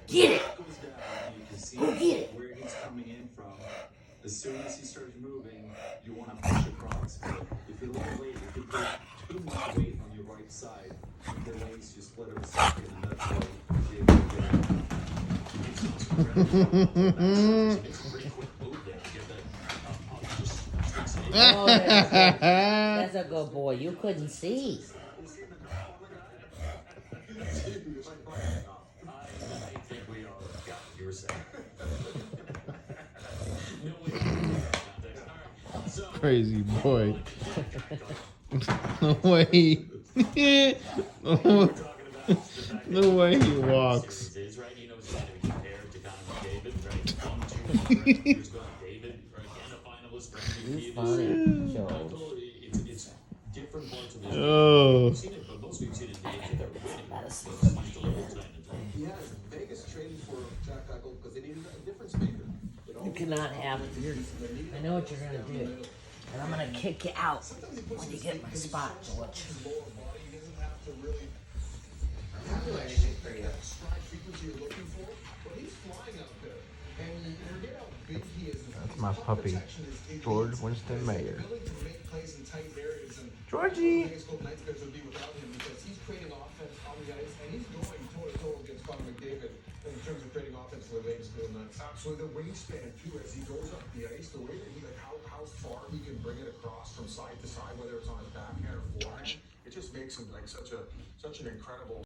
Get it! You can see Go get it! where he's coming in from. As soon as he starts moving, you want to push across. But if you're a little late, if you put too much weight on your right side, it delays you split of a second, and that's why you get it's a pretty quick move there to get that. Oh, that's a good boy. You couldn't see. I think we all got what you were saying. Crazy boy. The way the way he walks. He's funny, Joe. Oh. You cannot have it. I know what you're gonna do, and I'm gonna kick you out when you get my spot, George. That's my puppy, George Winston Mayer. Georgie! In terms of creating offense for the Vegas Golden Knights. Absolutely, the wingspan too, as he goes up the ice, the way that he, like how far he can bring it across from side to side, whether it's on his backhand or forehand, it just makes him like such an incredible